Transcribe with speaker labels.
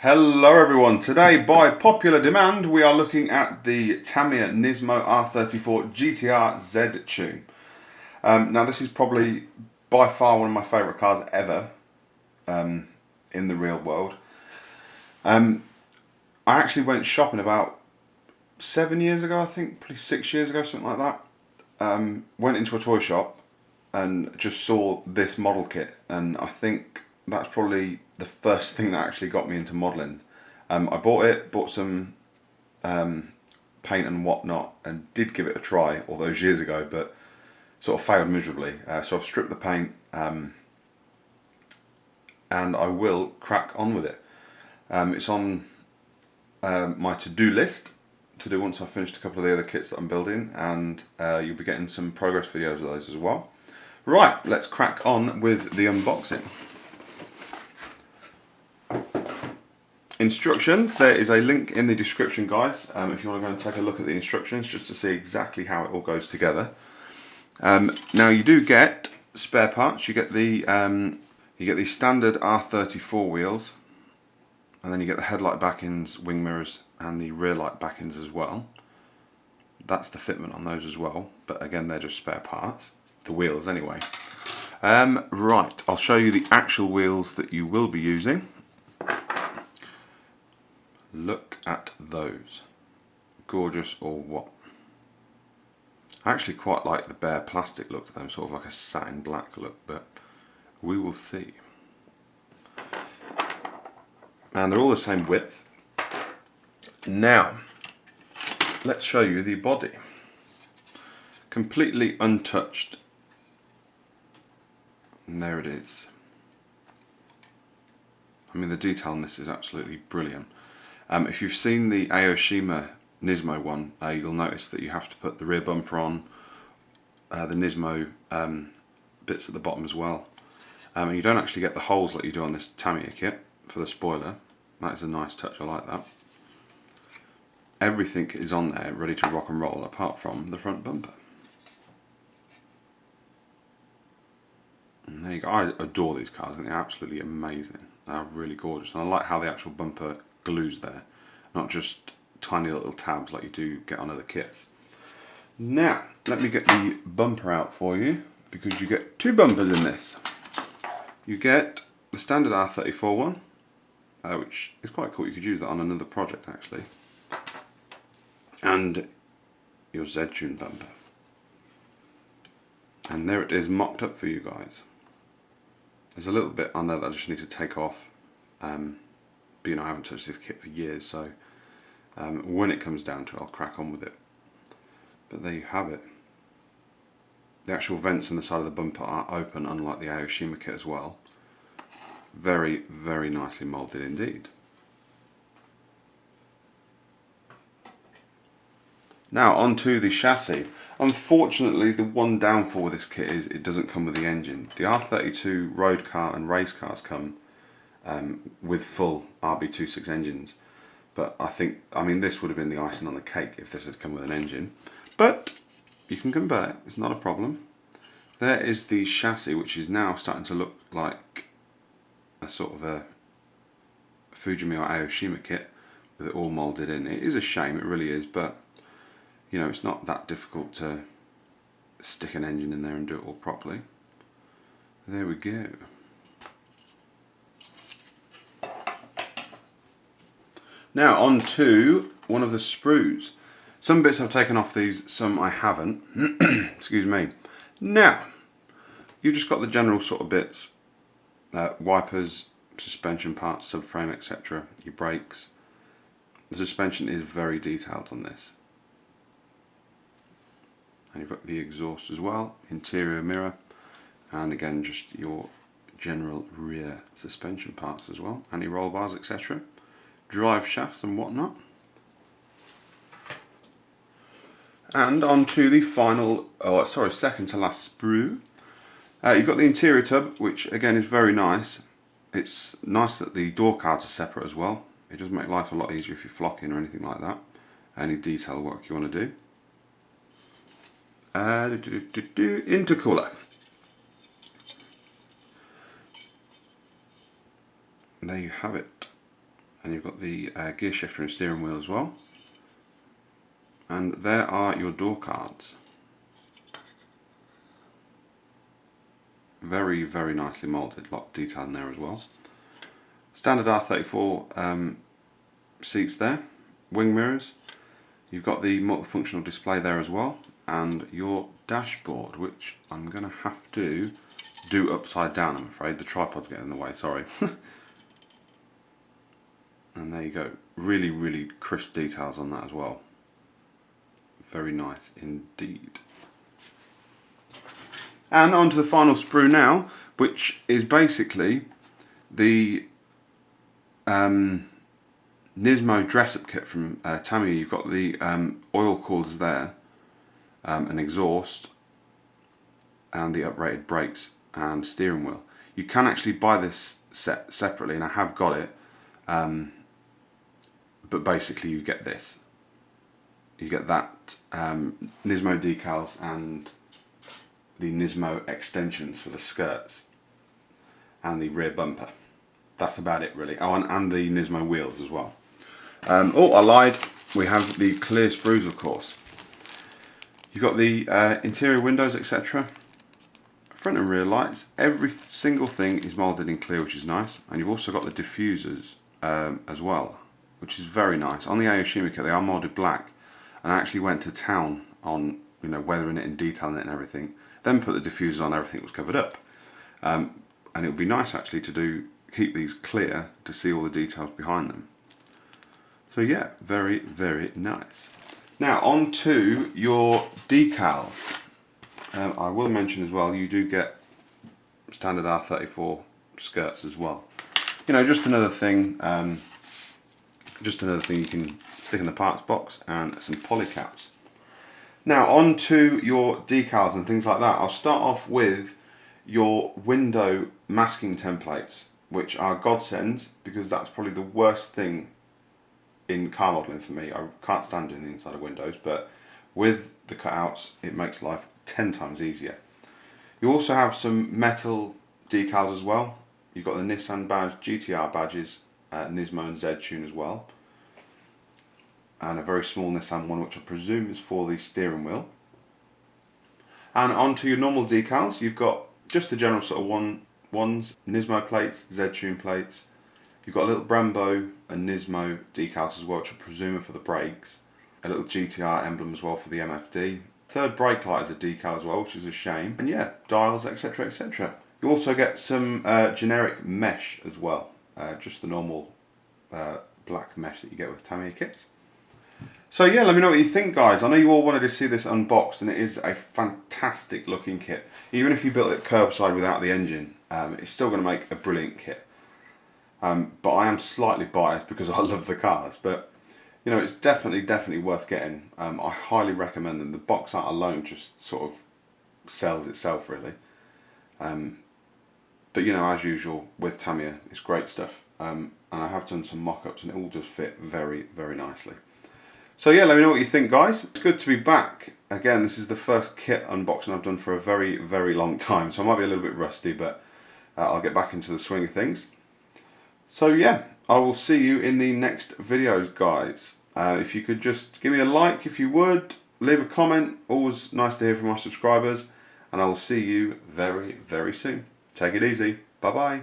Speaker 1: Hello everyone, today by popular demand we are looking at the Tamiya Nismo R34 GTR Z-Tune. Now this is probably by far one of my favourite cars ever in the real world. I actually went shopping about 7 years ago, I think, probably 6 years ago, something like that. Went into a toy shop and just saw this model kit, and I think that's probably the first thing that actually got me into modelling. I bought some paint and whatnot, and did give it a try all those years ago, but sort of failed miserably. So I've stripped the paint, and I will crack on with it. It's on my to-do list to do once I've finished a couple of the other kits that I'm building, and you'll be getting some progress videos of those as well. Right, let's crack on with the unboxing. Instructions, there is a link in the description, guys, if you want to go and take a look at the instructions just to see exactly how it all goes together. Now you do get spare parts. You get the standard R34 wheels, and then you get the headlight backings, wing mirrors, and the rear light backings as well. That's the fitment on those as well, but again they're just spare parts, the wheels anyway. Right, I'll show you the actual wheels that you will be using. Look at those. Gorgeous or what? I actually quite like the bare plastic look to them, sort of like a satin black look, but we will see. And they're all the same width. Now, let's show you the body. Completely untouched. And there it is. I mean, the detail on this is absolutely brilliant. If you've seen the Aoshima Nismo one, you'll notice that you have to put the rear bumper on, the Nismo bits at the bottom as well. And you don't actually get the holes like you do on this Tamiya kit for the spoiler. That is a nice touch, I like that. Everything is on there ready to rock and roll apart from the front bumper. And there you go. I adore these cars, I think they're absolutely amazing. They're really gorgeous, and I like how the actual bumper glues there, not just tiny little tabs like you do get on other kits. Now, let me get the bumper out for you, because you get two bumpers in this. You get the standard R34 one, which is quite cool. You could use that on another project actually, and your Z-Tune bumper. And there it is, mocked up for you guys. There's a little bit on there that I just need to take off. But you know, I haven't touched this kit for years, so when it comes down to it, I'll crack on with it. But there you have it. The actual vents in the side of the bumper are open, unlike the Aoshima kit as well. Very, very nicely moulded indeed. Now onto the chassis. Unfortunately, the one downfall with this kit is it doesn't come with the engine. The R32 road car and race cars come with full RB26 engines, but I mean this would have been the icing on the cake if this had come with an engine, but you can convert it, it's not a problem. There is the chassis, which is now starting to look like a sort of a Fujimi or Aoshima kit with it all moulded in. It is a shame, it really is, but you know, it's not that difficult to stick an engine in there and do it all properly. There we go. Now on to one of the sprues. Some bits I've taken off these, some I haven't. Excuse me. Now, you've just got the general sort of bits. Wipers, suspension parts, subframe, etc. Your brakes. The suspension is very detailed on this. And you've got the exhaust as well, interior mirror, and again just your general rear suspension parts as well, anti-roll bars, etc. Drive shafts and whatnot. And on to the final, second to last sprue. You've got the interior tub, which again is very nice. It's nice that the door cards are separate as well. It does make life a lot easier if you're flocking or anything like that. Any detail work you want to do. Intercooler. There you have it. and you've got the gear shifter and steering wheel as well. And there are your door cards. Very, very nicely moulded, a lot of detail in there as well. Standard R34 seats there, wing mirrors. You've got the multifunctional display there as well, and your dashboard, which I'm going to have to do upside down, I'm afraid. The tripod's getting in the way, sorry. And there you go. Really, really crisp details on that as well. Very nice indeed. And on to the final sprue now, which is basically the Nismo dress-up kit from Tamiya. You've got the oil coolers there, an exhaust, and the uprated brakes and steering wheel. You can actually buy this set separately, and I have got it, but basically you get this. You get that Nismo decals and the Nismo extensions for the skirts and the rear bumper. That's about it really. Oh, and the Nismo wheels as well. Oh, I lied. We have the clear sprues, of course. You've got the interior windows, etc. Front and rear lights. Every single thing is moulded in clear, which is nice. And you've also got the diffusers as well, which is very nice. On the Aoshima kit, they are moulded black. And I actually went to town on, you know, weathering it and detailing it and everything. Then put the diffusers on, everything was covered up. And it would be nice actually to keep these clear to see all the details behind them. So yeah, very, very nice. Now on to your decals. I will mention as well, you do get standard R34 skirts as well. You know, just another thing you can stick in the parts box, and some poly caps. Now on to your decals and things like that. I'll start off with your window masking templates, which are godsends, because that's probably the worst thing in car modelling for me. I can't stand doing the inside of windows, but with the cutouts it makes life 10 times easier. You also have some metal decals as well. You've got the Nissan badge, GTR badges, Nismo and Z-Tune as well, and a very small Nissan one, which I presume is for the steering wheel. And onto your normal decals, you've got just the general sort of ones, Nismo plates, Z-Tune plates. You've got a little Brembo and Nismo decals as well, which I presume are for the brakes. A little GTR emblem as well for the MFD. Third brake light is a decal as well, which is a shame. And yeah, dials, etc, etc. You also get some generic mesh as well, just the normal black mesh that you get with Tamiya kits. So yeah, let me know what you think, guys. I know you all wanted to see this unboxed, and it is a fantastic looking kit. Even if you built it curbside without the engine, it's still going to make a brilliant kit. But I am slightly biased because I love the cars. But you know, it's definitely worth getting. I highly recommend them. The box art alone just sort of sells itself, really. But you know, as usual with Tamiya, it's great stuff. And I have done some mock-ups, and it all does fit very, very nicely. So yeah, let me know what you think, guys. It's good to be back. Again, this is the first kit unboxing I've done for a very, very long time, so I might be a little bit rusty, but I'll get back into the swing of things. So yeah, I will see you in the next videos, guys. If you could just give me a like, if you would, leave a comment. Always nice to hear from my subscribers, and I will see you very, very soon. Take it easy. Bye-bye.